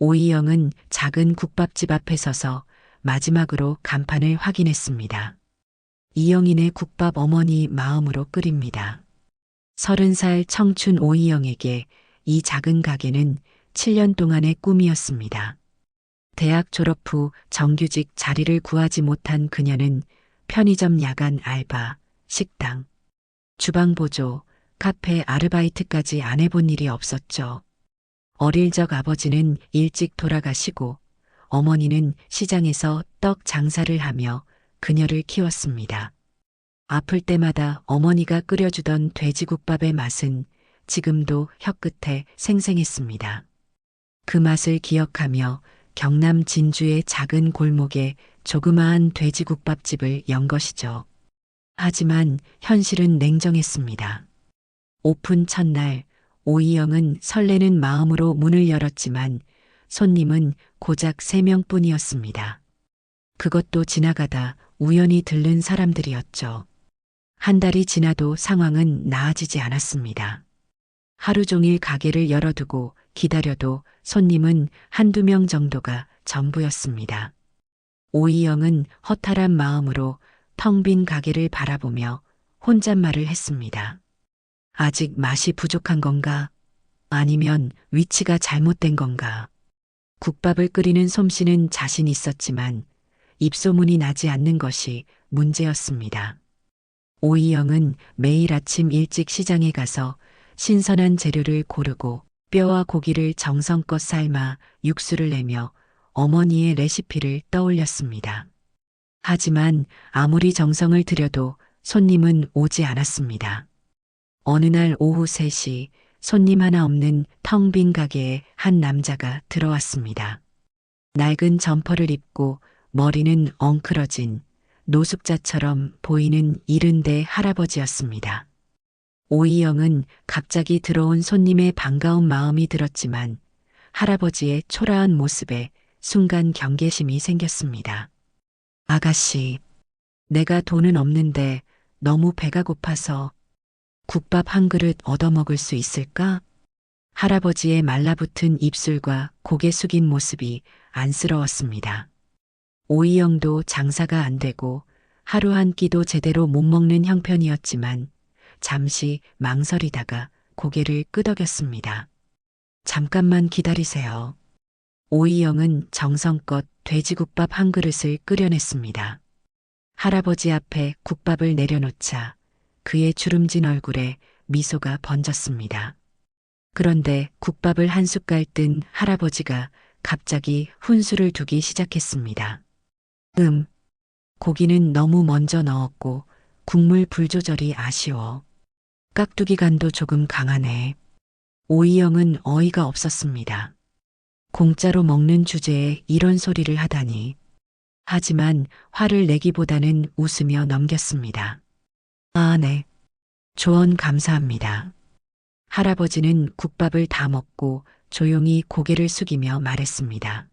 오이영은 작은 국밥집 앞에 서서 마지막으로 간판을 확인했습니다. 이영인의 국밥 어머니 마음으로 끓입니다. 30살 청춘 오이영에게 이 작은 가게는 7년 동안의 꿈이었습니다. 대학 졸업 후 정규직 자리를 구하지 못한 그녀는 편의점 야간 알바, 식당, 주방 보조, 카페 아르바이트까지 안 해본 일이 없었죠. 어릴 적 아버지는 일찍 돌아가시고 어머니는 시장에서 떡 장사를 하며 그녀를 키웠습니다. 아플 때마다 어머니가 끓여주던 돼지국밥의 맛은 지금도 혀끝에 생생했습니다. 그 맛을 기억하며 경남 진주의 작은 골목에 조그마한 돼지국밥집을 연 것이죠. 하지만 현실은 냉정했습니다. 오픈 첫날 오이영은 설레는 마음으로 문을 열었지만 손님은 고작 3명뿐이었습니다. 그것도 지나가다 우연히 들른 사람들이었죠. 한 달이 지나도 상황은 나아지지 않았습니다. 하루 종일 가게를 열어두고 기다려도 손님은 한두 명 정도가 전부였습니다. 오이영은 허탈한 마음으로 텅 빈 가게를 바라보며 혼잣말을 했습니다. 아직 맛이 부족한 건가? 아니면 위치가 잘못된 건가? 국밥을 끓이는 솜씨는 자신 있었지만 입소문이 나지 않는 것이 문제였습니다. 오이영은 매일 아침 일찍 시장에 가서 신선한 재료를 고르고 뼈와 고기를 정성껏 삶아 육수를 내며 어머니의 레시피를 떠올렸습니다. 하지만 아무리 정성을 들여도 손님은 오지 않았습니다. 어느 날 오후 3시 손님 하나 없는 텅 빈 가게에 한 남자가 들어왔습니다. 낡은 점퍼를 입고 머리는 엉클어진 노숙자처럼 보이는 70대 할아버지였습니다. 오이영은 갑자기 들어온 손님의 반가운 마음이 들었지만 할아버지의 초라한 모습에 순간 경계심이 생겼습니다. 아가씨, 내가 돈은 없는데 너무 배가 고파서 국밥 한 그릇 얻어먹을 수 있을까? 할아버지의 말라붙은 입술과 고개 숙인 모습이 안쓰러웠습니다. 오이영도 장사가 안 되고 하루 한 끼도 제대로 못 먹는 형편이었지만 잠시 망설이다가 고개를 끄덕였습니다. 잠깐만 기다리세요. 오이영은 정성껏 돼지국밥 한 그릇을 끓여냈습니다. 할아버지 앞에 국밥을 내려놓자 그의 주름진 얼굴에 미소가 번졌습니다. 그런데 국밥을 한 숟갈 뜬 할아버지가 갑자기 훈수를 두기 시작했습니다. 고기는 너무 먼저 넣었고 국물 불 조절이 아쉬워. 깍두기 간도 조금 강하네. 오이영은 어이가 없었습니다. 공짜로 먹는 주제에 이런 소리를 하다니. 하지만 화를 내기보다는 웃으며 넘겼습니다. 아, 네. 조언 감사합니다. 할아버지는 국밥을 다 먹고 조용히 고개를 숙이며 말했습니다.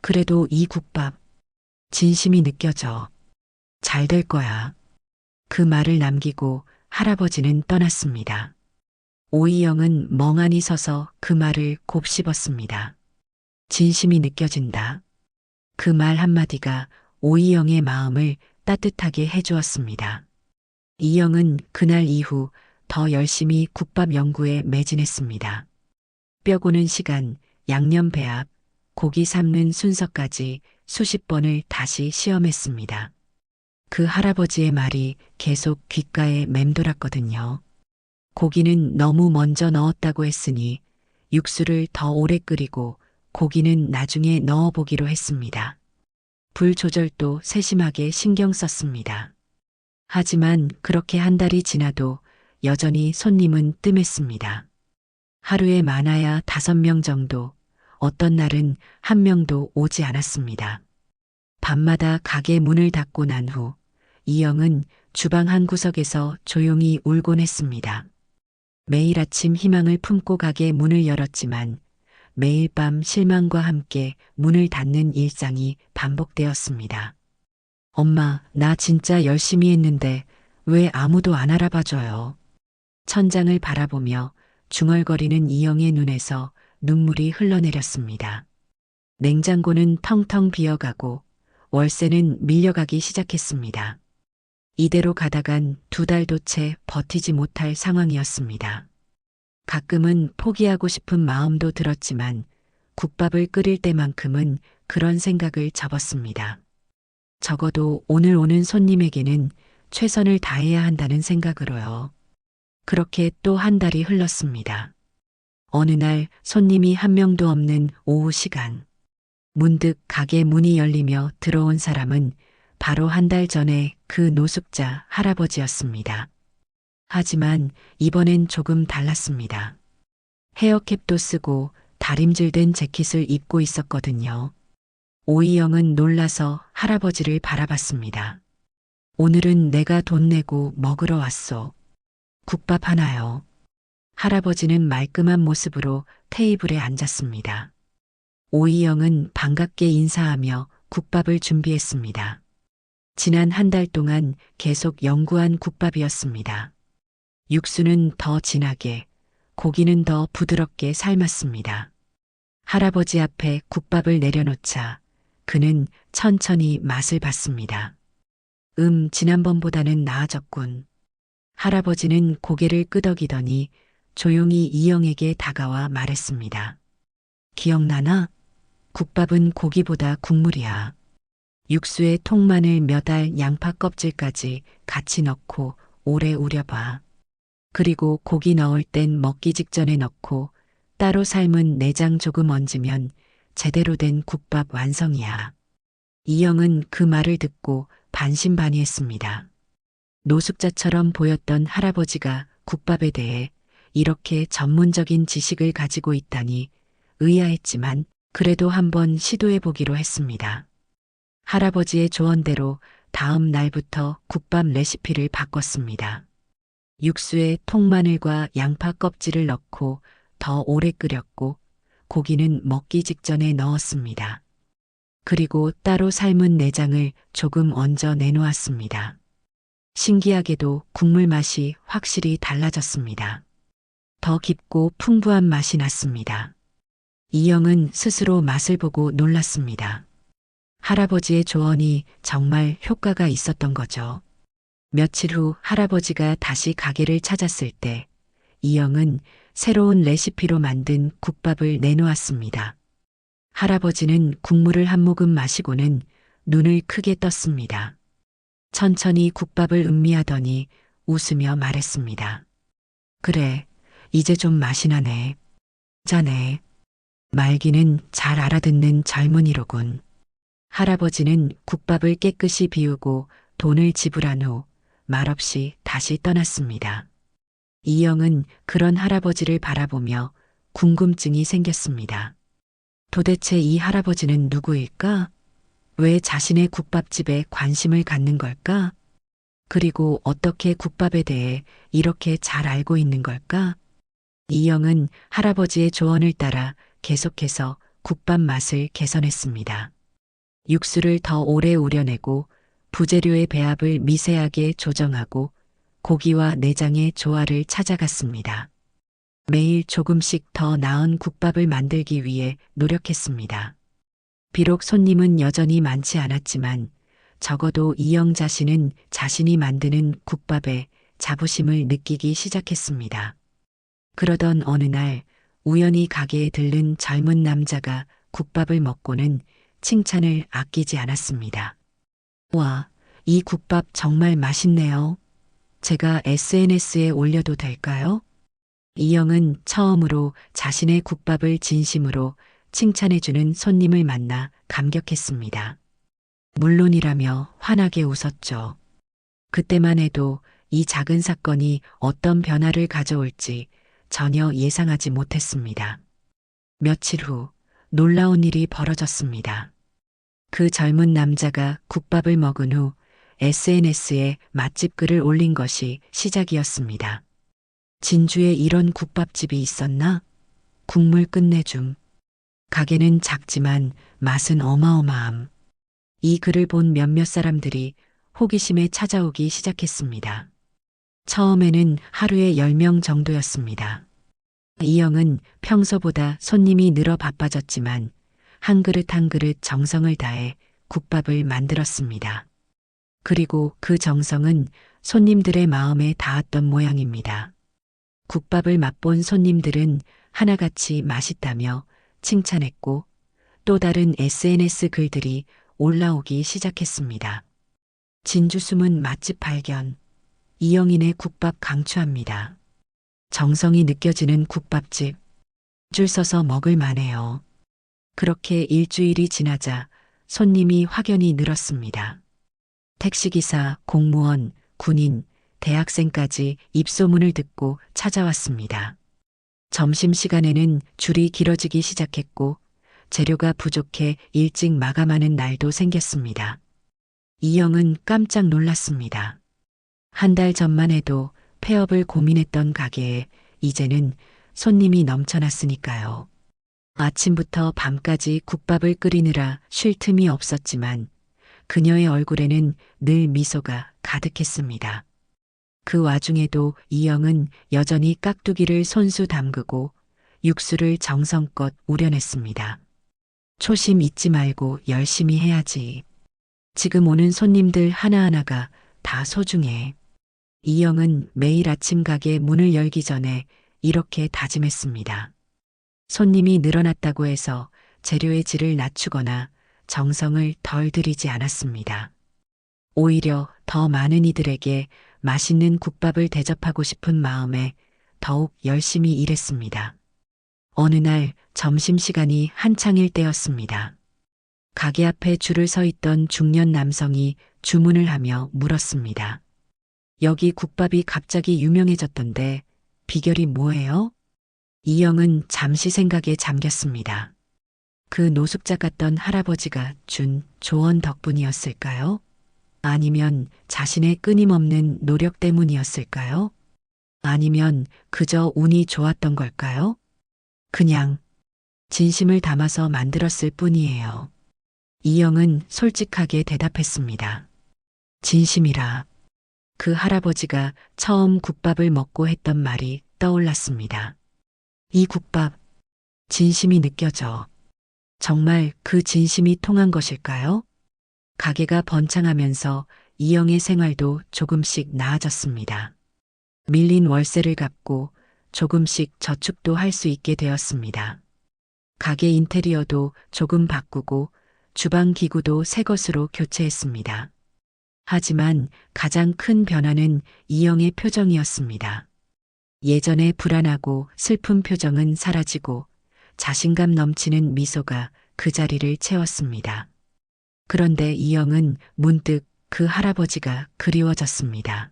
그래도 이 국밥, 진심이 느껴져. 잘 될 거야. 그 말을 남기고 할아버지는 떠났습니다. 오이영은 멍하니 서서 그 말을 곱씹었습니다. 진심이 느껴진다. 그 말 한마디가 오이영의 마음을 따뜻하게 해주었습니다. 이영은 그날 이후 더 열심히 국밥 연구에 매진했습니다. 뼈 고는 시간, 양념 배합, 고기 삶는 순서까지 수십 번을 다시 시험했습니다. 그 할아버지의 말이 계속 귓가에 맴돌았거든요. 고기는 너무 먼저 넣었다고 했으니 육수를 더 오래 끓이고 고기는 나중에 넣어보기로 했습니다. 불 조절도 세심하게 신경 썼습니다. 하지만 그렇게 한 달이 지나도 여전히 손님은 뜸했습니다. 하루에 많아야 5명 정도, 어떤 날은 1명도 오지 않았습니다. 밤마다 가게 문을 닫고 난 후 이영은 주방 한 구석에서 조용히 울곤 했습니다. 매일 아침 희망을 품고 가게 문을 열었지만 매일 밤 실망과 함께 문을 닫는 일상이 반복되었습니다. 엄마, 나 진짜 열심히 했는데 왜 아무도 안 알아봐줘요? 천장을 바라보며 중얼거리는 이영의 눈에서 눈물이 흘러내렸습니다. 냉장고는 텅텅 비어가고 월세는 밀려가기 시작했습니다. 이대로 가다간 2달도 채 버티지 못할 상황이었습니다. 가끔은 포기하고 싶은 마음도 들었지만 국밥을 끓일 때만큼은 그런 생각을 접었습니다. 적어도 오늘 오는 손님에게는 최선을 다해야 한다는 생각으로요. 그렇게 또 1달이 흘렀습니다. 어느 날 손님이 한 명도 없는 오후 시간. 문득 가게 문이 열리며 들어온 사람은 바로 1달 전에 그 노숙자 할아버지였습니다. 하지만 이번엔 조금 달랐습니다. 헤어캡도 쓰고 다림질된 재킷을 입고 있었거든요. 오이영은 놀라서 할아버지를 바라봤습니다. 오늘은 내가 돈 내고 먹으러 왔소. 국밥 하나요. 할아버지는 말끔한 모습으로 테이블에 앉았습니다. 오이영은 반갑게 인사하며 국밥을 준비했습니다. 지난 1달 동안 계속 연구한 국밥이었습니다. 육수는 더 진하게, 고기는 더 부드럽게 삶았습니다. 할아버지 앞에 국밥을 내려놓자 그는 천천히 맛을 봤습니다. 지난번보다는 나아졌군. 할아버지는 고개를 끄덕이더니 조용히 이영에게 다가와 말했습니다. 기억나나? 국밥은 고기보다 국물이야. 육수에 통마늘 몇 알 양파 껍질까지 같이 넣고 오래 우려봐. 그리고 고기 넣을 땐 먹기 직전에 넣고 따로 삶은 내장 조금 얹으면 제대로 된 국밥 완성이야. 이영은 그 말을 듣고 반신반의했습니다. 노숙자처럼 보였던 할아버지가 국밥에 대해 이렇게 전문적인 지식을 가지고 있다니 의아했지만 그래도 한번 시도해 보기로 했습니다. 할아버지의 조언대로 다음 날부터 국밥 레시피를 바꿨습니다. 육수에 통마늘과 양파 껍질을 넣고 더 오래 끓였고 고기는 먹기 직전에 넣었습니다. 그리고 따로 삶은 내장을 조금 얹어 내놓았습니다. 신기하게도 국물 맛이 확실히 달라졌습니다. 더 깊고 풍부한 맛이 났습니다. 이영은 스스로 맛을 보고 놀랐습니다. 할아버지의 조언이 정말 효과가 있었던 거죠. 며칠 후 할아버지가 다시 가게를 찾았을 때 이영은 새로운 레시피로 만든 국밥을 내놓았습니다. 할아버지는 국물을 한 모금 마시고는 눈을 크게 떴습니다. 천천히 국밥을 음미하더니 웃으며 말했습니다. 그래, 이제 좀 맛이 나네. 자네. 말기는 잘 알아듣는 젊은이로군. 할아버지는 국밥을 깨끗이 비우고 돈을 지불한 후 말없이 다시 떠났습니다. 이영은 그런 할아버지를 바라보며 궁금증이 생겼습니다. 도대체 이 할아버지는 누구일까? 왜 자신의 국밥집에 관심을 갖는 걸까? 그리고 어떻게 국밥에 대해 이렇게 잘 알고 있는 걸까? 이영은 할아버지의 조언을 따라 계속해서 국밥 맛을 개선했습니다. 육수를 더 오래 우려내고 부재료의 배합을 미세하게 조정하고 고기와 내장의 조화를 찾아갔습니다. 매일 조금씩 더 나은 국밥을 만들기 위해 노력했습니다. 비록 손님은 여전히 많지 않았지만 적어도 이영 자신은 자신이 만드는 국밥에 자부심을 느끼기 시작했습니다. 그러던 어느 날 우연히 가게에 들른 젊은 남자가 국밥을 먹고는 칭찬을 아끼지 않았습니다. 와, 이 국밥 정말 맛있네요. 제가 SNS에 올려도 될까요? 이영은 처음으로 자신의 국밥을 진심으로 칭찬해주는 손님을 만나 감격했습니다. 물론이라며 환하게 웃었죠. 그때만 해도 이 작은 사건이 어떤 변화를 가져올지 전혀 예상하지 못했습니다. 며칠 후 놀라운 일이 벌어졌습니다. 그 젊은 남자가 국밥을 먹은 후 SNS에 맛집 글을 올린 것이 시작이었습니다. 진주에 이런 국밥집이 있었나? 국물 끝내줌. 가게는 작지만 맛은 어마어마함. 이 글을 본 몇몇 사람들이 호기심에 찾아오기 시작했습니다. 처음에는 하루에 10명 정도였습니다. 이영은 평소보다 손님이 늘어 바빠졌지만 한 그릇 한 그릇 정성을 다해 국밥을 만들었습니다. 그리고 그 정성은 손님들의 마음에 닿았던 모양입니다. 국밥을 맛본 손님들은 하나같이 맛있다며 칭찬했고 또 다른 SNS 글들이 올라오기 시작했습니다. 진주 숨은 맛집 발견. 이영인의 국밥 강추합니다. 정성이 느껴지는 국밥집. 줄 서서 먹을 만해요. 그렇게 일주일이 지나자 손님이 확연히 늘었습니다. 택시기사, 공무원, 군인, 대학생까지 입소문을 듣고 찾아왔습니다. 점심시간에는 줄이 길어지기 시작했고 재료가 부족해 일찍 마감하는 날도 생겼습니다. 이영은 깜짝 놀랐습니다. 한 달 전만 해도 폐업을 고민했던 가게에 이제는 손님이 넘쳐났으니까요. 아침부터 밤까지 국밥을 끓이느라 쉴 틈이 없었지만 그녀의 얼굴에는 늘 미소가 가득했습니다. 그 와중에도 이영은 여전히 깍두기를 손수 담그고 육수를 정성껏 우려냈습니다. 초심 잊지 말고 열심히 해야지. 지금 오는 손님들 하나하나가 다 소중해. 이영은 매일 아침 가게 문을 열기 전에 이렇게 다짐했습니다. 손님이 늘어났다고 해서 재료의 질을 낮추거나 정성을 덜 들이지 않았습니다. 오히려 더 많은 이들에게 맛있는 국밥을 대접하고 싶은 마음에 더욱 열심히 일했습니다. 어느 날 점심시간이 한창일 때였습니다. 가게 앞에 줄을 서 있던 중년 남성이 주문을 하며 물었습니다. 여기 국밥이 갑자기 유명해졌던데 비결이 뭐예요? 이영은 잠시 생각에 잠겼습니다. 그 노숙자 같던 할아버지가 준 조언 덕분이었을까요? 아니면 자신의 끊임없는 노력 때문이었을까요? 아니면 그저 운이 좋았던 걸까요? 그냥 진심을 담아서 만들었을 뿐이에요. 이영은 솔직하게 대답했습니다. 진심이라. 그 할아버지가 처음 국밥을 먹고 했던 말이 떠올랐습니다. 이 국밥, 진심이 느껴져. 정말 그 진심이 통한 것일까요? 가게가 번창하면서 이영의 생활도 조금씩 나아졌습니다. 밀린 월세를 갚고 조금씩 저축도 할 수 있게 되었습니다. 가게 인테리어도 조금 바꾸고 주방 기구도 새 것으로 교체했습니다. 하지만 가장 큰 변화는 이영의 표정이었습니다. 예전에 불안하고 슬픈 표정은 사라지고 자신감 넘치는 미소가 그 자리를 채웠습니다. 그런데 이영은 문득 그 할아버지가 그리워졌습니다.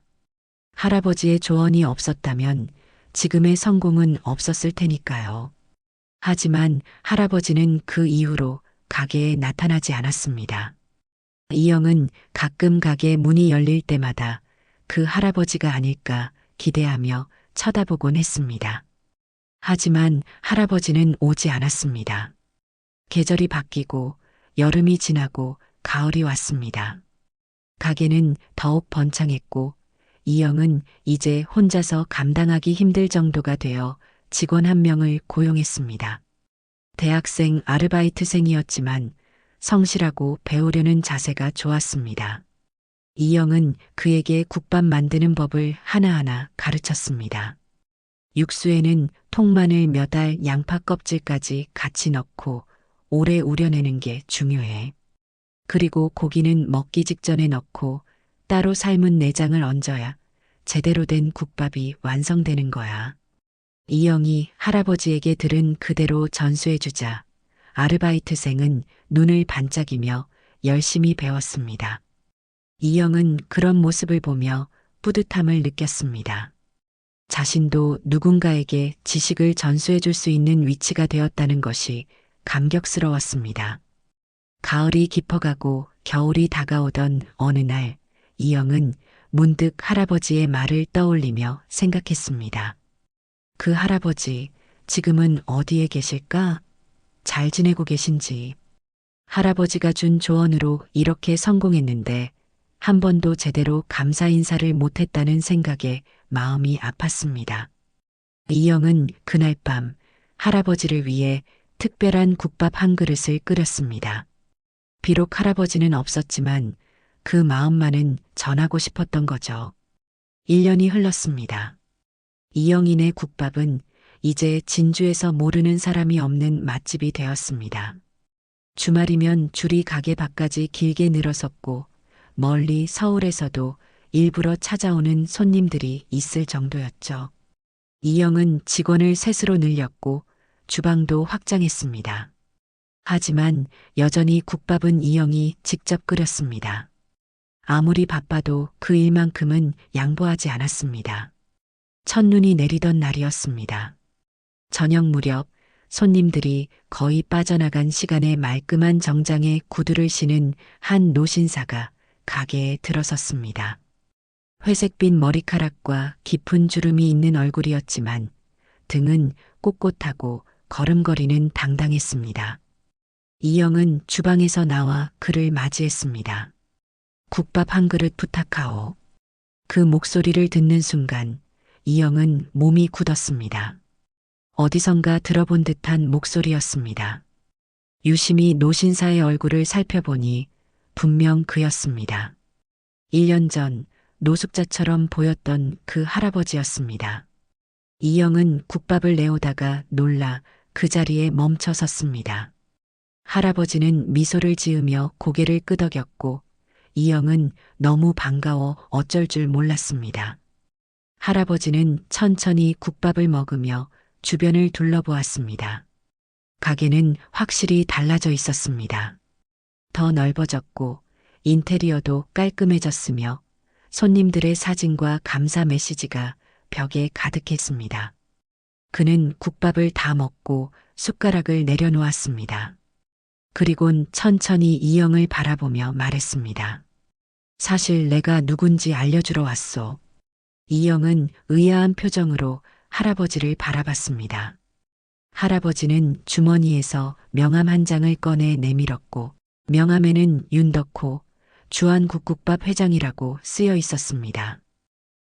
할아버지의 조언이 없었다면 지금의 성공은 없었을 테니까요. 하지만 할아버지는 그 이후로 가게에 나타나지 않았습니다. 이영은 가끔 가게 문이 열릴 때마다 그 할아버지가 아닐까 기대하며 쳐다보곤 했습니다. 하지만 할아버지는 오지 않았습니다. 계절이 바뀌고 여름이 지나고 가을이 왔습니다. 가게는 더욱 번창했고 이영은 이제 혼자서 감당하기 힘들 정도가 되어 직원 한 명을 고용했습니다. 대학생 아르바이트생이었지만 성실하고 배우려는 자세가 좋았습니다. 이영은 그에게 국밥 만드는 법을 하나하나 가르쳤습니다. 육수에는 통마늘 몇 알, 양파 껍질까지 같이 넣고 오래 우려내는 게 중요해. 그리고 고기는 먹기 직전에 넣고 따로 삶은 내장을 얹어야 제대로 된 국밥이 완성되는 거야. 이영이 할아버지에게 들은 그대로 전수해주자 아르바이트생은 눈을 반짝이며 열심히 배웠습니다. 이영은 그런 모습을 보며 뿌듯함을 느꼈습니다. 자신도 누군가에게 지식을 전수해줄 수 있는 위치가 되었다는 것이 감격스러웠습니다. 가을이 깊어가고 겨울이 다가오던 어느 날 이영은 문득 할아버지의 말을 떠올리며 생각했습니다. 그 할아버지 지금은 어디에 계실까? 잘 지내고 계신지. 할아버지가 준 조언으로 이렇게 성공했는데 한 번도 제대로 감사 인사를 못했다는 생각에 마음이 아팠습니다. 이영은 그날 밤 할아버지를 위해 특별한 국밥 한 그릇을 끓였습니다. 비록 할아버지는 없었지만 그 마음만은 전하고 싶었던 거죠. 1년이 흘렀습니다. 이영인의 국밥은 이제 진주에서 모르는 사람이 없는 맛집이 되었습니다. 주말이면 줄이 가게 밖까지 길게 늘어섰고 멀리 서울에서도 일부러 찾아오는 손님들이 있을 정도였죠. 이영은 직원을 셋으로 늘렸고 주방도 확장했습니다. 하지만 여전히 국밥은 이영이 직접 끓였습니다. 아무리 바빠도 그 일만큼은 양보하지 않았습니다. 첫눈이 내리던 날이었습니다. 저녁 무렵 손님들이 거의 빠져나간 시간에 말끔한 정장에 구두를 신은 한 노신사가 가게에 들어섰습니다. 회색빛 머리카락과 깊은 주름이 있는 얼굴이었지만 등은 꼿꼿하고 걸음걸이는 당당했습니다. 이영은 주방에서 나와 그를 맞이했습니다. 국밥 한 그릇 부탁하오. 그 목소리를 듣는 순간 이영은 몸이 굳었습니다. 어디선가 들어본 듯한 목소리였습니다. 유심히 노신사의 얼굴을 살펴보니 분명 그였습니다. 1년 전 노숙자처럼 보였던 그 할아버지였습니다. 이영은 국밥을 내오다가 놀라 그 자리에 멈춰 섰습니다. 할아버지는 미소를 지으며 고개를 끄덕였고 이영은 너무 반가워 어쩔 줄 몰랐습니다. 할아버지는 천천히 국밥을 먹으며 주변을 둘러보았습니다. 가게는 확실히 달라져 있었습니다. 더 넓어졌고 인테리어도 깔끔해졌으며 손님들의 사진과 감사 메시지가 벽에 가득했습니다. 그는 국밥을 다 먹고 숟가락을 내려놓았습니다. 그리곤 천천히 이영을 바라보며 말했습니다. 사실 내가 누군지 알려주러 왔소. 이영은 의아한 표정으로 할아버지를 바라봤습니다. 할아버지는 주머니에서 명함 한 장을 꺼내 내밀었고 명함에는 윤덕호 주한국국밥 회장이라고 쓰여 있었습니다.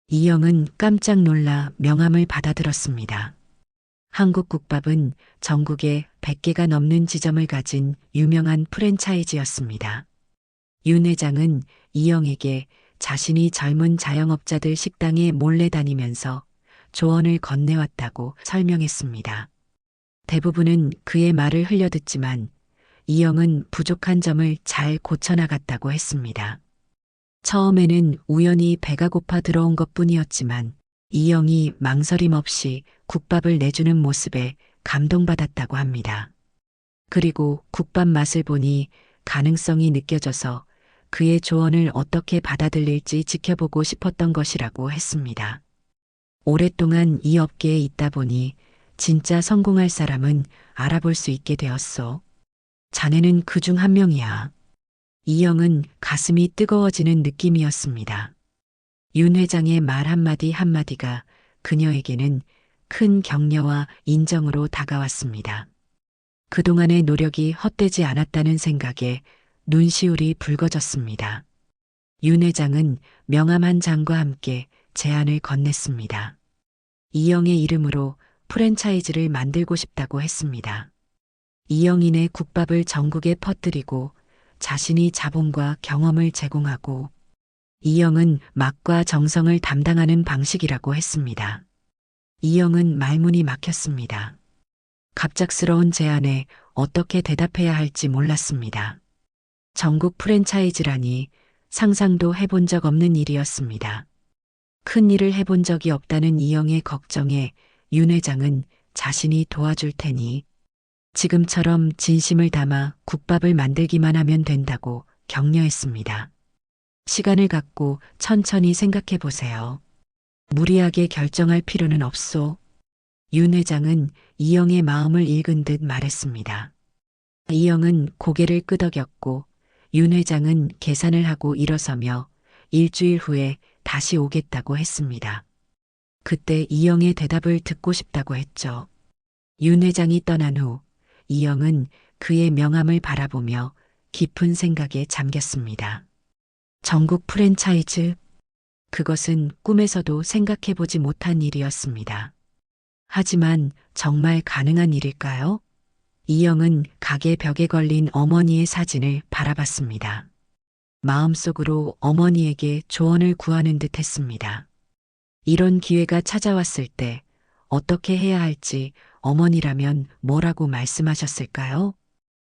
이영은 깜짝 놀라 명함을 받아들었습니다. 한국국밥은 전국에 100개가 넘는 지점을 가진 유명한 프랜차이즈였습니다. 윤 회장은 이영에게 자신이 젊은 자영업자들 식당에 몰래 다니면서 조언을 건네왔다고 설명했습니다. 대부분은 그의 말을 흘려듣지만 이영은 부족한 점을 잘 고쳐나갔다고 했습니다. 처음에는 우연히 배가 고파 들어온 것뿐이었지만 이영이 망설임 없이 국밥을 내주는 모습에 감동받았다고 합니다. 그리고 국밥 맛을 보니 가능성이 느껴져서 그의 조언을 어떻게 받아들일지 지켜보고 싶었던 것이라고 했습니다. 오랫동안 이 업계에 있다 보니 진짜 성공할 사람은 알아볼 수 있게 되었소. 자네는 그 중 한 명이야. 이영은 가슴이 뜨거워지는 느낌이었습니다. 윤 회장의 말 한마디 한마디가 그녀에게는 큰 격려와 인정으로 다가왔습니다. 그동안의 노력이 헛되지 않았다는 생각에 눈시울이 붉어졌습니다. 윤 회장은 명함 한 장과 함께 제안을 건넸습니다. 이영의 이름으로 프랜차이즈를 만들고 싶다고 했습니다. 이영인의 국밥을 전국에 퍼뜨리고 자신이 자본과 경험을 제공하고 이영은 맛과 정성을 담당하는 방식이라고 했습니다. 이영은 말문이 막혔습니다. 갑작스러운 제안에 어떻게 대답해야 할지 몰랐습니다. 전국 프랜차이즈라니 상상도 해본 적 없는 일이었습니다. 큰 일을 해본 적이 없다는 이영의 걱정에 윤 회장은 자신이 도와줄 테니 지금처럼 진심을 담아 국밥을 만들기만 하면 된다고 격려했습니다. 시간을 갖고 천천히 생각해 보세요. 무리하게 결정할 필요는 없소. 윤 회장은 이영의 마음을 읽은 듯 말했습니다. 이영은 고개를 끄덕였고 윤 회장은 계산을 하고 일어서며 일주일 후에 다시 오겠다고 했습니다. 그때 이영의 대답을 듣고 싶다고 했죠. 윤 회장이 떠난 후 이영은 그의 명함을 바라보며 깊은 생각에 잠겼습니다. 전국 프랜차이즈? 그것은 꿈에서도 생각해보지 못한 일이었습니다. 하지만 정말 가능한 일일까요? 이영은 가게 벽에 걸린 어머니의 사진을 바라봤습니다. 마음속으로 어머니에게 조언을 구하는 듯 했습니다. 이런 기회가 찾아왔을 때 어떻게 해야 할지 어머니라면 뭐라고 말씀하셨을까요?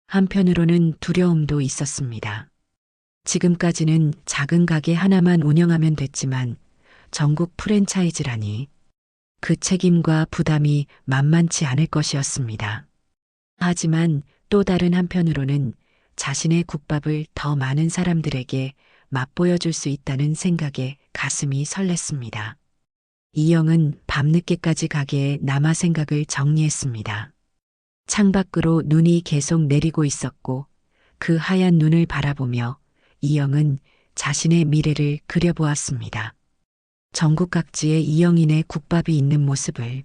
한편으로는 두려움도 있었습니다. 지금까지는 작은 가게 하나만 운영하면 됐지만 전국 프랜차이즈라니 그 책임과 부담이 만만치 않을 것이었습니다. 하지만 또 다른 한편으로는 자신의 국밥을 더 많은 사람들에게 맛보여 줄 수 있다는 생각에 가슴이 설렜습니다. 이영은 밤늦게까지 가게에 남아 생각을 정리했습니다. 창밖으로 눈이 계속 내리고 있었고 그 하얀 눈을 바라보며 이영은 자신의 미래를 그려보았습니다. 전국 각지에 이영인의 국밥이 있는 모습을,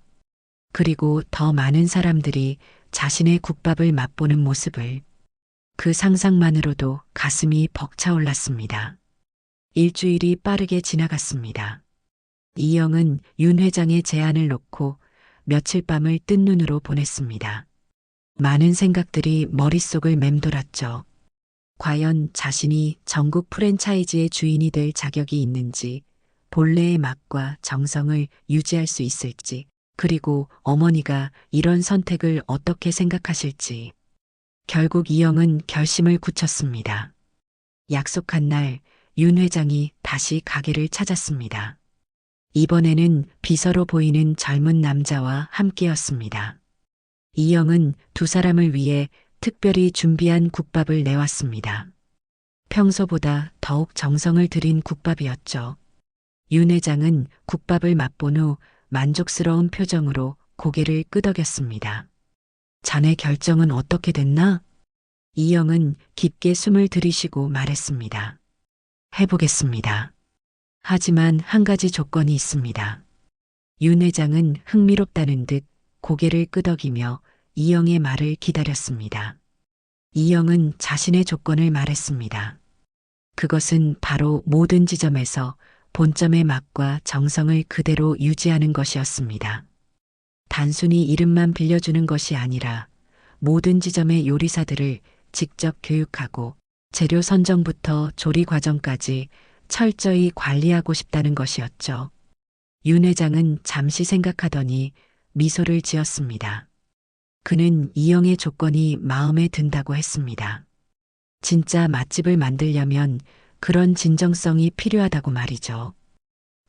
그리고 더 많은 사람들이 자신의 국밥을 맛보는 모습을, 그 상상만으로도 가슴이 벅차올랐습니다. 일주일이 빠르게 지나갔습니다. 이영은 윤 회장의 제안을 놓고 며칠 밤을 뜬 눈으로 보냈습니다. 많은 생각들이 머릿속을 맴돌았죠. 과연 자신이 전국 프랜차이즈의 주인이 될 자격이 있는지, 본래의 맛과 정성을 유지할 수 있을지, 그리고 어머니가 이런 선택을 어떻게 생각하실지. 결국 이영은 결심을 굳혔습니다. 약속한 날, 윤 회장이 다시 가게를 찾았습니다. 이번에는 비서로 보이는 젊은 남자와 함께였습니다. 이영은 두 사람을 위해 특별히 준비한 국밥을 내왔습니다. 평소보다 더욱 정성을 들인 국밥이었죠. 윤 회장은 국밥을 맛본 후 만족스러운 표정으로 고개를 끄덕였습니다. 자네 결정은 어떻게 됐나? 이영은 깊게 숨을 들이쉬고 말했습니다. 해보겠습니다. 하지만 한 가지 조건이 있습니다. 윤 회장은 흥미롭다는 듯 고개를 끄덕이며 이영의 말을 기다렸습니다. 이영은 자신의 조건을 말했습니다. 그것은 바로 모든 지점에서 본점의 맛과 정성을 그대로 유지하는 것이었습니다. 단순히 이름만 빌려주는 것이 아니라 모든 지점의 요리사들을 직접 교육하고 재료 선정부터 조리 과정까지 철저히 관리하고 싶다는 것이었죠. 윤 회장은 잠시 생각하더니 미소를 지었습니다. 그는 이영의 조건이 마음에 든다고 했습니다. 진짜 맛집을 만들려면 그런 진정성이 필요하다고 말이죠.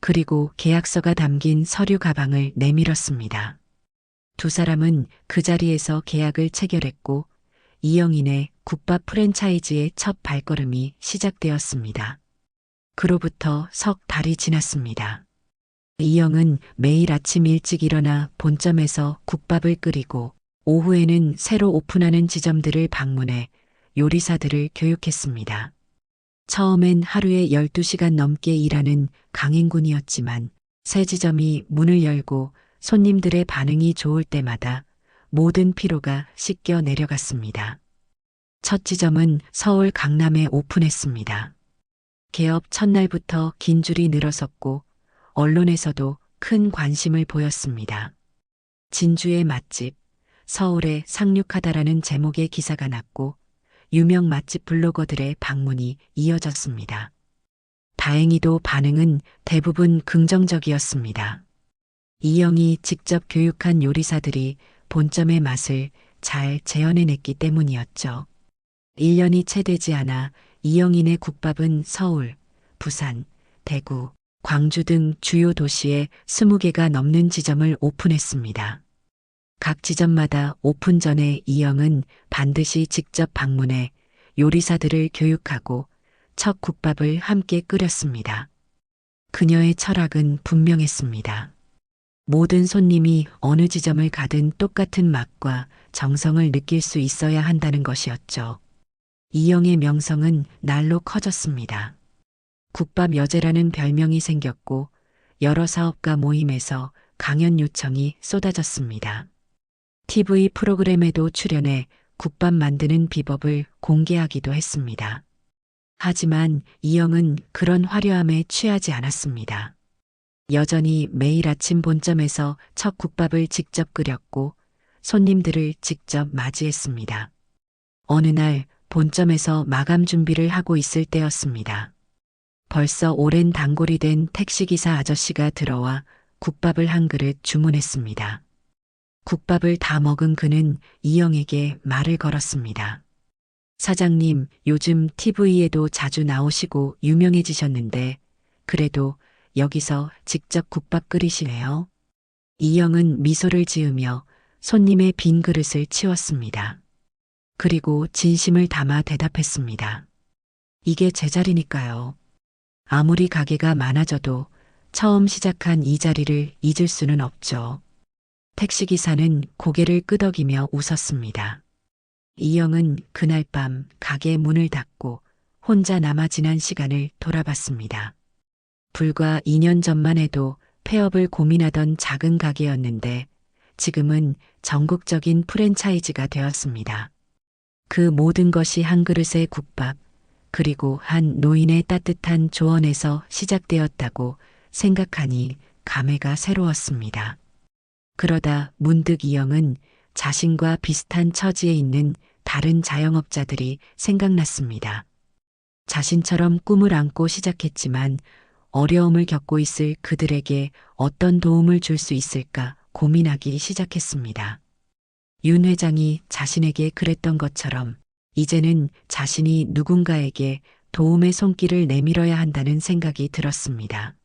그리고 계약서가 담긴 서류 가방을 내밀었습니다. 두 사람은 그 자리에서 계약을 체결했고 이영인의 국밥 프랜차이즈의 첫 발걸음이 시작되었습니다. 그로부터 석 달이 지났습니다. 이영은 매일 아침 일찍 일어나 본점에서 국밥을 끓이고 오후에는 새로 오픈하는 지점들을 방문해 요리사들을 교육했습니다. 처음엔 하루에 12시간 넘게 일하는 강행군이었지만 새 지점이 문을 열고 손님들의 반응이 좋을 때마다 모든 피로가 씻겨 내려갔습니다. 첫 지점은 서울 강남에 오픈했습니다. 개업 첫날부터 긴 줄이 늘어섰고 언론에서도 큰 관심을 보였습니다. 진주의 맛집, 서울에 상륙하다라는 제목의 기사가 났고 유명 맛집 블로거들의 방문이 이어졌습니다. 다행히도 반응은 대부분 긍정적이었습니다. 이영이 직접 교육한 요리사들이 본점의 맛을 잘 재현해냈기 때문이었죠. 1년이 채 되지 않아 이영인의 국밥은 서울, 부산, 대구, 광주 등 주요 도시에 20개가 넘는 지점을 오픈했습니다. 각 지점마다 오픈 전에 이영은 반드시 직접 방문해 요리사들을 교육하고 첫 국밥을 함께 끓였습니다. 그녀의 철학은 분명했습니다. 모든 손님이 어느 지점을 가든 똑같은 맛과 정성을 느낄 수 있어야 한다는 것이었죠. 이영의 명성은 날로 커졌습니다. 국밥 여제라는 별명이 생겼고 여러 사업가 모임에서 강연 요청이 쏟아졌습니다. TV 프로그램에도 출연해 국밥 만드는 비법을 공개하기도 했습니다. 하지만 이영은 그런 화려함에 취하지 않았습니다. 여전히 매일 아침 본점에서 첫 국밥을 직접 끓였고 손님들을 직접 맞이했습니다. 어느 날 본점에서 마감 준비를 하고 있을 때였습니다. 벌써 오랜 단골이 된 택시기사 아저씨가 들어와 국밥을 한 그릇 주문했습니다. 국밥을 다 먹은 그는 이영에게 말을 걸었습니다. 사장님, 요즘 TV에도 자주 나오시고 유명해지셨는데, 그래도 여기서 직접 국밥 끓이시네요. 이영은 미소를 지으며 손님의 빈 그릇을 치웠습니다. 그리고 진심을 담아 대답했습니다. 이게 제 자리니까요. 아무리 가게가 많아져도 처음 시작한 이 자리를 잊을 수는 없죠. 택시기사는 고개를 끄덕이며 웃었습니다. 이영은 그날 밤 가게 문을 닫고 혼자 남아 지난 시간을 돌아봤습니다. 불과 2년 전만 해도 폐업을 고민하던 작은 가게였는데 지금은 전국적인 프랜차이즈가 되었습니다. 그 모든 것이 한 그릇의 국밥, 그리고 한 노인의 따뜻한 조언에서 시작되었다고 생각하니 감회가 새로웠습니다. 그러다 문득 이영은 자신과 비슷한 처지에 있는 다른 자영업자들이 생각났습니다. 자신처럼 꿈을 안고 시작했지만 어려움을 겪고 있을 그들에게 어떤 도움을 줄 수 있을까 고민하기 시작했습니다. 윤 회장이 자신에게 그랬던 것처럼 이제는 자신이 누군가에게 도움의 손길을 내밀어야 한다는 생각이 들었습니다.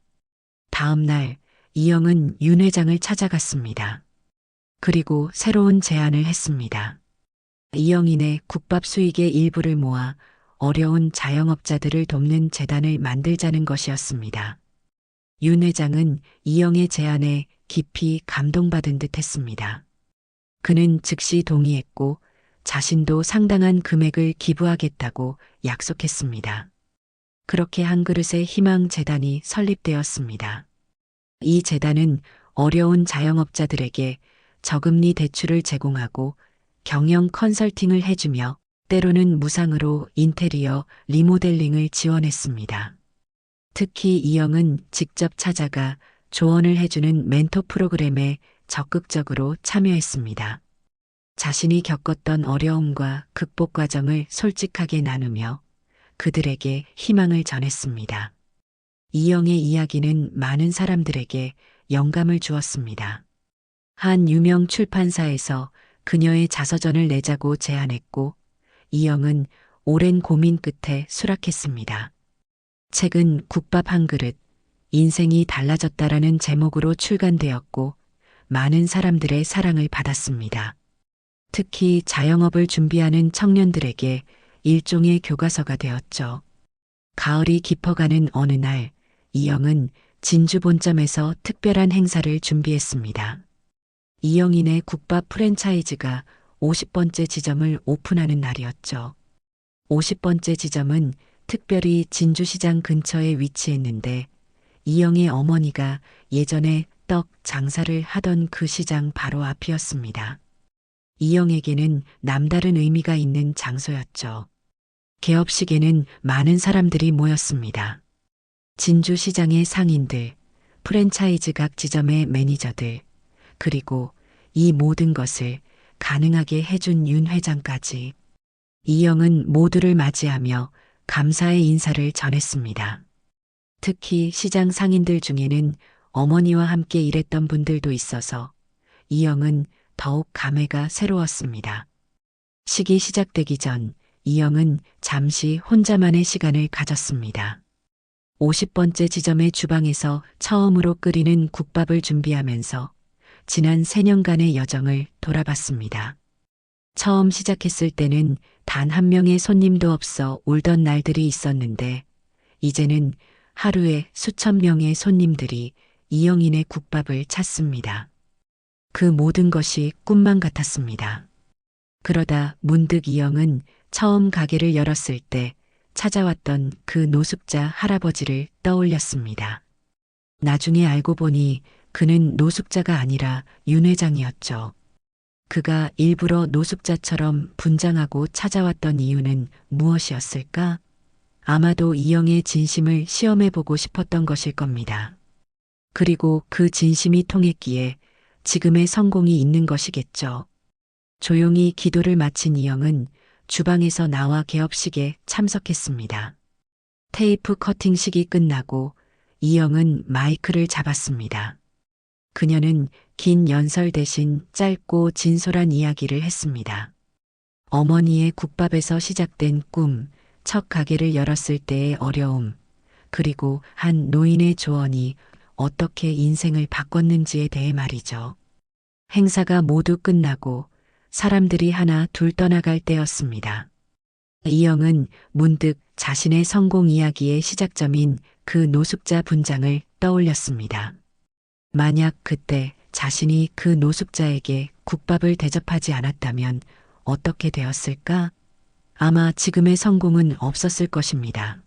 다음 날 이영은 윤 회장을 찾아갔습니다. 그리고 새로운 제안을 했습니다. 이영인의 국밥 수익의 일부를 모아 어려운 자영업자들을 돕는 재단을 만들자는 것이었습니다. 윤 회장은 이영의 제안에 깊이 감동받은 듯 했습니다. 그는 즉시 동의했고 자신도 상당한 금액을 기부하겠다고 약속했습니다. 그렇게 한 그릇의 희망 재단이 설립되었습니다. 이 재단은 어려운 자영업자들에게 저금리 대출을 제공하고 경영 컨설팅을 해주며 때로는 무상으로 인테리어 리모델링을 지원했습니다. 특히 이영은 직접 찾아가 조언을 해주는 멘토 프로그램에 적극적으로 참여했습니다. 자신이 겪었던 어려움과 극복 과정을 솔직하게 나누며 그들에게 희망을 전했습니다. 이영의 이야기는 많은 사람들에게 영감을 주었습니다. 한 유명 출판사에서 그녀의 자서전을 내자고 제안했고 이영은 오랜 고민 끝에 수락했습니다. 책은 국밥 한 그릇, 인생이 달라졌다라는 제목으로 출간되었고 많은 사람들의 사랑을 받았습니다. 특히 자영업을 준비하는 청년들에게 일종의 교과서가 되었죠. 가을이 깊어가는 어느 날 이영은 진주 본점에서 특별한 행사를 준비했습니다. 이영인의 국밥 프랜차이즈가 50번째 지점을 오픈하는 날이었죠. 50번째 지점은 특별히 진주시장 근처에 위치했는데 이영의 어머니가 예전에 떡 장사를 하던 그 시장 바로 앞이었습니다. 이영에게는 남다른 의미가 있는 장소였죠. 개업식에는 많은 사람들이 모였습니다. 진주시장의 상인들, 프랜차이즈 각 지점의 매니저들, 그리고 이 모든 것을 가능하게 해준 윤 회장까지. 이영은 모두를 맞이하며 감사의 인사를 전했습니다. 특히 시장 상인들 중에는 어머니와 함께 일했던 분들도 있어서 이영은 더욱 감회가 새로웠습니다. 식이 시작되기 전 이영은 잠시 혼자만의 시간을 가졌습니다. 50번째 지점의 주방에서 처음으로 끓이는 국밥을 준비하면서 지난 3년간의 여정을 돌아봤습니다. 처음 시작했을 때는 단 한 명의 손님도 없어 울던 날들이 있었는데 이제는 하루에 수천 명의 손님들이 이영인의 국밥을 찾습니다. 그 모든 것이 꿈만 같았습니다. 그러다 문득 이영은 처음 가게를 열었을 때 찾아왔던 그 노숙자 할아버지를 떠올렸습니다. 나중에 알고 보니 그는 노숙자가 아니라 윤 회장이었죠. 그가 일부러 노숙자처럼 분장하고 찾아왔던 이유는 무엇이었을까? 아마도 이영의 진심을 시험해보고 싶었던 것일 겁니다. 그리고 그 진심이 통했기에 지금의 성공이 있는 것이겠죠. 조용히 기도를 마친 이영은 주방에서 나와 개업식에 참석했습니다. 테이프 커팅식이 끝나고 이영은 마이크를 잡았습니다. 그녀는 긴 연설 대신 짧고 진솔한 이야기를 했습니다. 어머니의 국밥에서 시작된 꿈, 첫 가게를 열었을 때의 어려움, 그리고 한 노인의 조언이 어떻게 인생을 바꿨는지에 대해 말이죠. 행사가 모두 끝나고 사람들이 하나 둘 떠나갈 때였습니다. 이영은 문득 자신의 성공 이야기의 시작점인 그 노숙자 분장을 떠올렸습니다. 만약 그때 자신이 그 노숙자에게 국밥을 대접하지 않았다면 어떻게 되었을까? 아마 지금의 성공은 없었을 것입니다.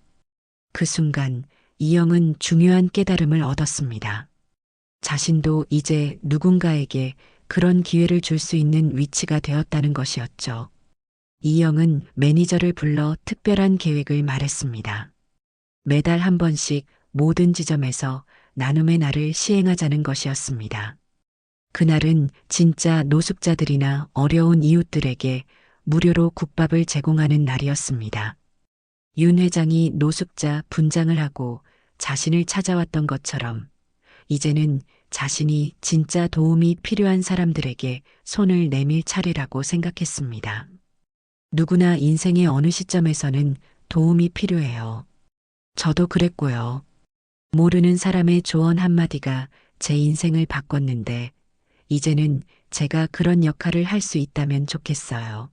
그 순간 이영은 중요한 깨달음을 얻었습니다. 자신도 이제 누군가에게 그런 기회를 줄 수 있는 위치가 되었다는 것이었죠. 이영은 매니저를 불러 특별한 계획을 말했습니다. 매달 한 번씩 모든 지점에서 나눔의 날을 시행하자는 것이었습니다. 그날은 진짜 노숙자들이나 어려운 이웃들에게 무료로 국밥을 제공하는 날이었습니다. 윤 회장이 노숙자 분장을 하고 자신을 찾아왔던 것처럼 이제는 자신이 진짜 도움이 필요한 사람들에게 손을 내밀 차례라고 생각했습니다. 누구나 인생의 어느 시점에서는 도움이 필요해요. 저도 그랬고요. 모르는 사람의 조언 한마디가 제 인생을 바꿨는데 이제는 제가 그런 역할을 할 수 있다면 좋겠어요.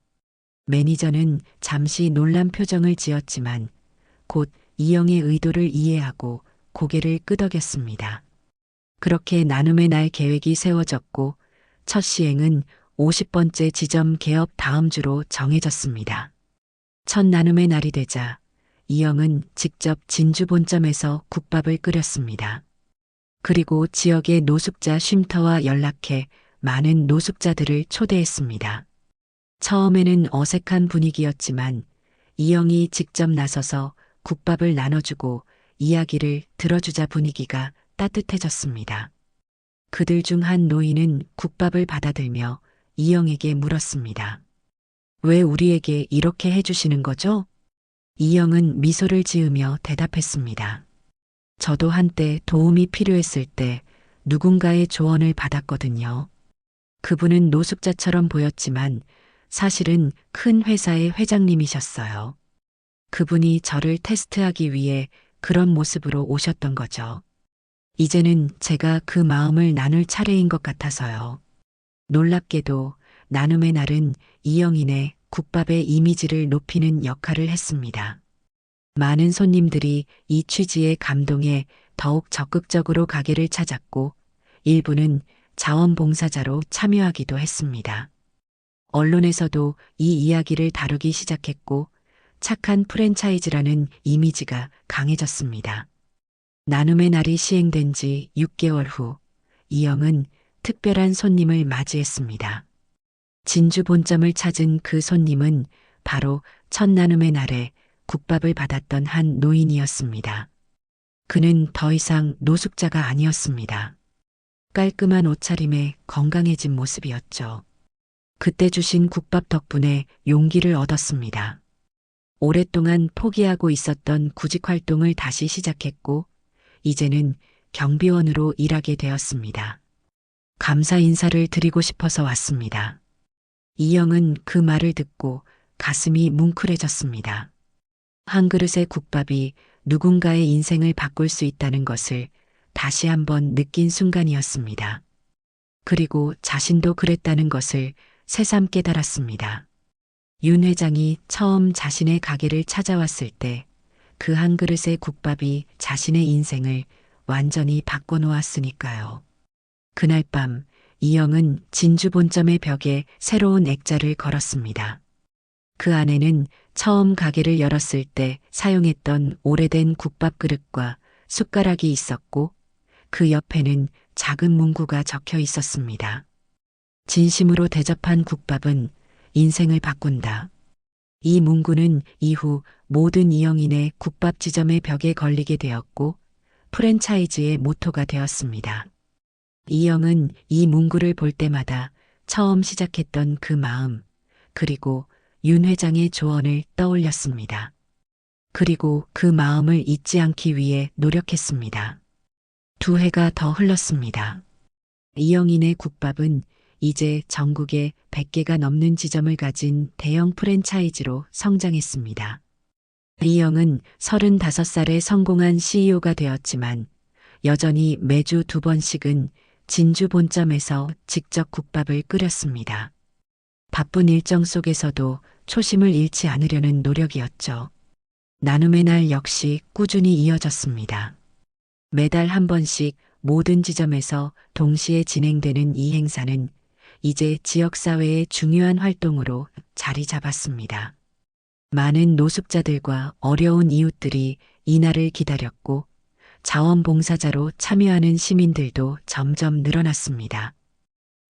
매니저는 잠시 놀란 표정을 지었지만 곧 이영의 의도를 이해하고 고개를 끄덕였습니다. 그렇게 나눔의 날 계획이 세워졌고 첫 시행은 50번째 지점 개업 다음 주로 정해졌습니다. 첫 나눔의 날이 되자 이영은 직접 진주 본점에서 국밥을 끓였습니다. 그리고 지역의 노숙자 쉼터와 연락해 많은 노숙자들을 초대했습니다. 처음에는 어색한 분위기였지만 이영이 직접 나서서 국밥을 나눠주고 이야기를 들어주자 분위기가 따뜻해졌습니다. 그들 중 한 노인은 국밥을 받아들며 이영에게 물었습니다. 왜 우리에게 이렇게 해주시는 거죠? 이영은 미소를 지으며 대답했습니다. 저도 한때 도움이 필요했을 때 누군가의 조언을 받았거든요. 그분은 노숙자처럼 보였지만 사실은 큰 회사의 회장님이셨어요. 그분이 저를 테스트하기 위해 그런 모습으로 오셨던 거죠. 이제는 제가 그 마음을 나눌 차례인 것 같아서요. 놀랍게도 나눔의 날은 이영인의 국밥의 이미지를 높이는 역할을 했습니다. 많은 손님들이 이 취지에 감동해 더욱 적극적으로 가게를 찾았고 일부는 자원봉사자로 참여하기도 했습니다. 언론에서도 이 이야기를 다루기 시작했고 착한 프랜차이즈라는 이미지가 강해졌습니다. 나눔의 날이 시행된 지 6개월 후 이영은 특별한 손님을 맞이했습니다. 진주 본점을 찾은 그 손님은 바로 첫 나눔의 날에 국밥을 받았던 한 노인이었습니다. 그는 더 이상 노숙자가 아니었습니다. 깔끔한 옷차림에 건강해진 모습이었죠. 그때 주신 국밥 덕분에 용기를 얻었습니다. 오랫동안 포기하고 있었던 구직 활동을 다시 시작했고 이제는 경비원으로 일하게 되었습니다. 감사 인사를 드리고 싶어서 왔습니다. 이영은 그 말을 듣고 가슴이 뭉클해졌습니다. 한 그릇의 국밥이 누군가의 인생을 바꿀 수 있다는 것을 다시 한번 느낀 순간이었습니다. 그리고 자신도 그랬다는 것을 새삼 깨달았습니다. 윤 회장이 처음 자신의 가게를 찾아왔을 때 그 한 그릇의 국밥이 자신의 인생을 완전히 바꿔놓았으니까요. 그날 밤 이영은 진주 본점의 벽에 새로운 액자를 걸었습니다. 그 안에는 처음 가게를 열었을 때 사용했던 오래된 국밥 그릇과 숟가락이 있었고 그 옆에는 작은 문구가 적혀 있었습니다. 진심으로 대접한 국밥은 인생을 바꾼다. 이 문구는 이후 모든 이영인의 국밥 지점의 벽에 걸리게 되었고 프랜차이즈의 모토가 되었습니다. 이영은 이 문구를 볼 때마다 처음 시작했던 그 마음, 그리고 윤 회장의 조언을 떠올렸습니다. 그리고 그 마음을 잊지 않기 위해 노력했습니다. 2해가 더 흘렀습니다. 이영인의 국밥은 이제 전국에 100개가 넘는 지점을 가진 대형 프랜차이즈로 성장했습니다. 이영은 35살에 성공한 CEO가 되었지만 여전히 매주 2번씩은 진주 본점에서 직접 국밥을 끓였습니다. 바쁜 일정 속에서도 초심을 잃지 않으려는 노력이었죠. 나눔의 날 역시 꾸준히 이어졌습니다. 매달 한 번씩 모든 지점에서 동시에 진행되는 이 행사는 이제 지역사회의 중요한 활동으로 자리 잡았습니다. 많은 노숙자들과 어려운 이웃들이 이날을 기다렸고 자원봉사자로 참여하는 시민들도 점점 늘어났습니다.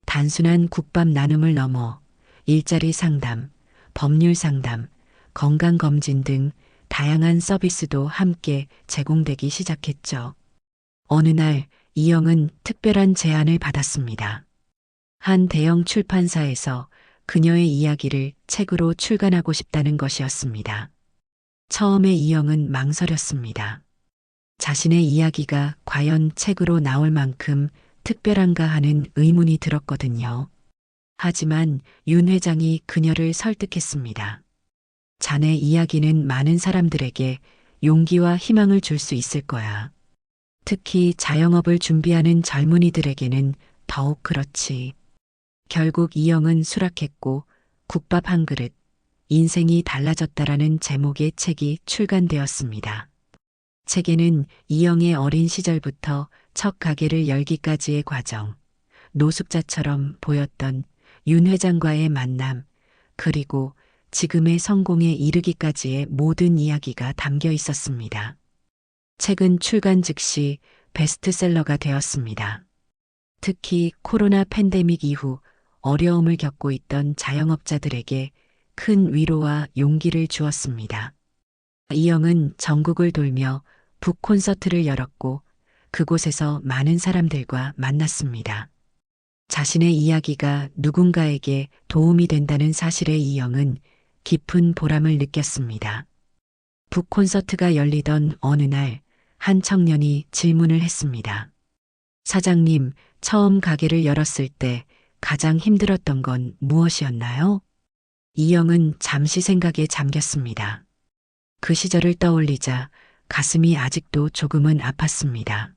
단순한 국밥 나눔을 넘어 일자리 상담, 법률 상담, 건강검진 등 다양한 서비스도 함께 제공되기 시작했죠. 어느 날 이영은 특별한 제안을 받았습니다. 한 대형 출판사에서 그녀의 이야기를 책으로 출간하고 싶다는 것이었습니다. 처음에 이영은 망설였습니다. 자신의 이야기가 과연 책으로 나올 만큼 특별한가 하는 의문이 들었거든요. 하지만 윤 회장이 그녀를 설득했습니다. 자네 이야기는 많은 사람들에게 용기와 희망을 줄 수 있을 거야. 특히 자영업을 준비하는 젊은이들에게는 더욱 그렇지. 결국 이영은 수락했고 국밥 한 그릇, 인생이 달라졌다라는 제목의 책이 출간되었습니다. 책에는 이영의 어린 시절부터 첫 가게를 열기까지의 과정, 노숙자처럼 보였던 윤 회장과의 만남, 그리고 지금의 성공에 이르기까지의 모든 이야기가 담겨 있었습니다. 책은 출간 즉시 베스트셀러가 되었습니다. 특히 코로나 팬데믹 이후 어려움을 겪고 있던 자영업자들에게 큰 위로와 용기를 주었습니다. 이영은 전국을 돌며 북 콘서트를 열었고 그곳에서 많은 사람들과 만났습니다. 자신의 이야기가 누군가에게 도움이 된다는 사실에 이영은 깊은 보람을 느꼈습니다. 북 콘서트가 열리던 어느 날 한 청년이 질문을 했습니다. 사장님, 처음 가게를 열었을 때 가장 힘들었던 건 무엇이었나요? 이영은 잠시 생각에 잠겼습니다. 그 시절을 떠올리자 가슴이 아직도 조금은 아팠습니다.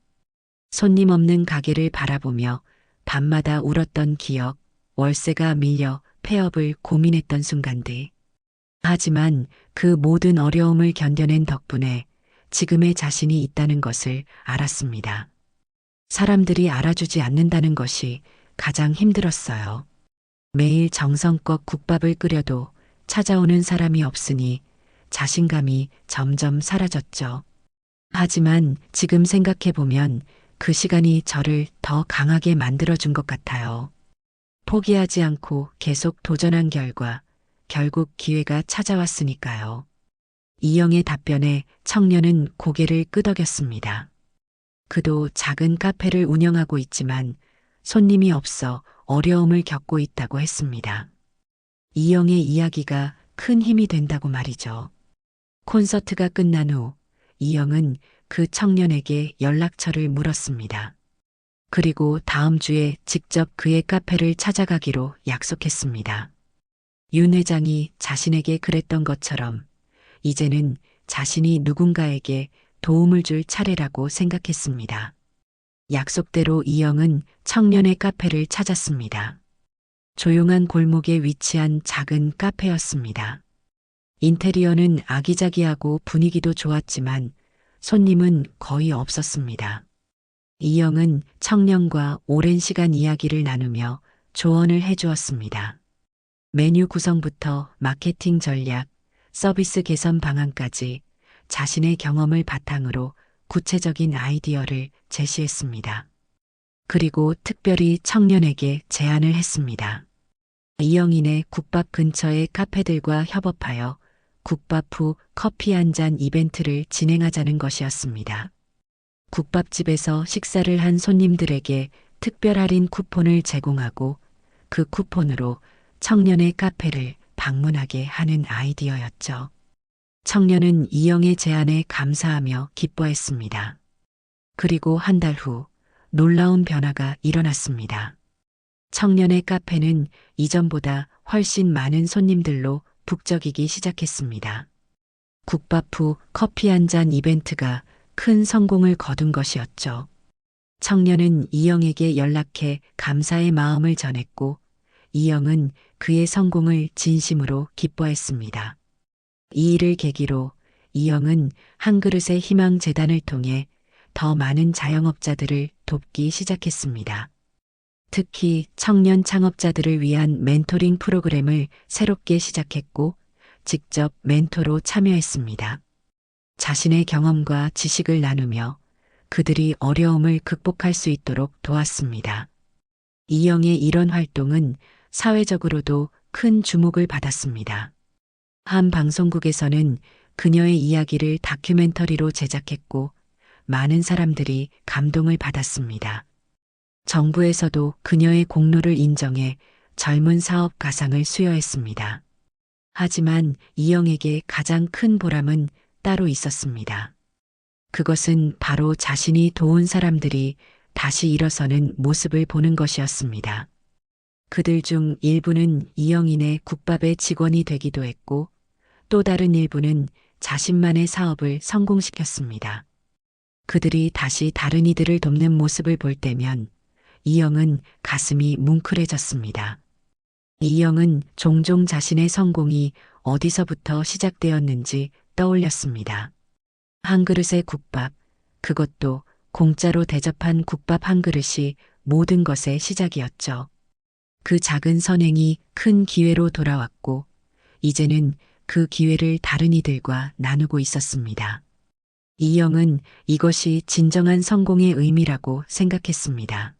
손님 없는 가게를 바라보며 밤마다 울었던 기억, 월세가 밀려 폐업을 고민했던 순간들. 하지만 그 모든 어려움을 견뎌낸 덕분에 지금의 자신이 있다는 것을 알았습니다. 사람들이 알아주지 않는다는 것이 가장 힘들었어요. 매일 정성껏 국밥을 끓여도 찾아오는 사람이 없으니 자신감이 점점 사라졌죠. 하지만 지금 생각해보면 그 시간이 저를 더 강하게 만들어준 것 같아요. 포기하지 않고 계속 도전한 결과 결국 기회가 찾아왔으니까요. 이영의 답변에 청년은 고개를 끄덕였습니다. 그도 작은 카페를 운영하고 있지만 손님이 없어 어려움을 겪고 있다고 했습니다. 이영의 이야기가 큰 힘이 된다고 말이죠. 콘서트가 끝난 후 이영은 그 청년에게 연락처를 물었습니다. 그리고 다음 주에 직접 그의 카페를 찾아가기로 약속했습니다. 윤 회장이 자신에게 그랬던 것처럼 이제는 자신이 누군가에게 도움을 줄 차례라고 생각했습니다. 약속대로 이영은 청년의 카페를 찾았습니다. 조용한 골목에 위치한 작은 카페였습니다. 인테리어는 아기자기하고 분위기도 좋았지만 손님은 거의 없었습니다. 이영은 청년과 오랜 시간 이야기를 나누며 조언을 해주었습니다. 메뉴 구성부터 마케팅 전략, 서비스 개선 방안까지 자신의 경험을 바탕으로 구체적인 아이디어를 제시했습니다. 그리고 특별히 청년에게 제안을 했습니다. 이영인의 국밥 근처의 카페들과 협업하여 국밥 후 커피 한 잔 이벤트를 진행하자는 것이었습니다. 국밥집에서 식사를 한 손님들에게 특별 할인 쿠폰을 제공하고 그 쿠폰으로 청년의 카페를 방문하게 하는 아이디어였죠. 청년은 이영의 제안에 감사하며 기뻐했습니다. 그리고 한 달 후 놀라운 변화가 일어났습니다. 청년의 카페는 이전보다 훨씬 많은 손님들로 북적이기 시작했습니다. 국밥 후 커피 한 잔 이벤트가 큰 성공을 거둔 것이었죠. 청년은 이영에게 연락해 감사의 마음을 전했고 이영은 그의 성공을 진심으로 기뻐했습니다. 이 일을 계기로 이영은 한 그릇의 희망 재단을 통해 더 많은 자영업자들을 돕기 시작했습니다. 특히 청년 창업자들을 위한 멘토링 프로그램을 새롭게 시작했고 직접 멘토로 참여했습니다. 자신의 경험과 지식을 나누며 그들이 어려움을 극복할 수 있도록 도왔습니다. 이영의 이런 활동은 사회적으로도 큰 주목을 받았습니다. 한 방송국에서는 그녀의 이야기를 다큐멘터리로 제작했고 많은 사람들이 감동을 받았습니다. 정부에서도 그녀의 공로를 인정해 젊은 사업 가상을 수여했습니다. 하지만 이영에게 가장 큰 보람은 따로 있었습니다. 그것은 바로 자신이 도운 사람들이 다시 일어서는 모습을 보는 것이었습니다. 그들 중 일부는 이영인의 국밥의 직원이 되기도 했고 또 다른 일부는 자신만의 사업을 성공시켰습니다. 그들이 다시 다른 이들을 돕는 모습을 볼 때면 이영은 가슴이 뭉클해졌습니다. 이영은 종종 자신의 성공이 어디서부터 시작되었는지 떠올렸습니다. 한 그릇의 국밥, 그것도 공짜로 대접한 국밥 한 그릇이 모든 것의 시작이었죠. 그 작은 선행이 큰 기회로 돌아왔고, 이제는 그 기회를 다른 이들과 나누고 있었습니다. 이영은 이것이 진정한 성공의 의미라고 생각했습니다.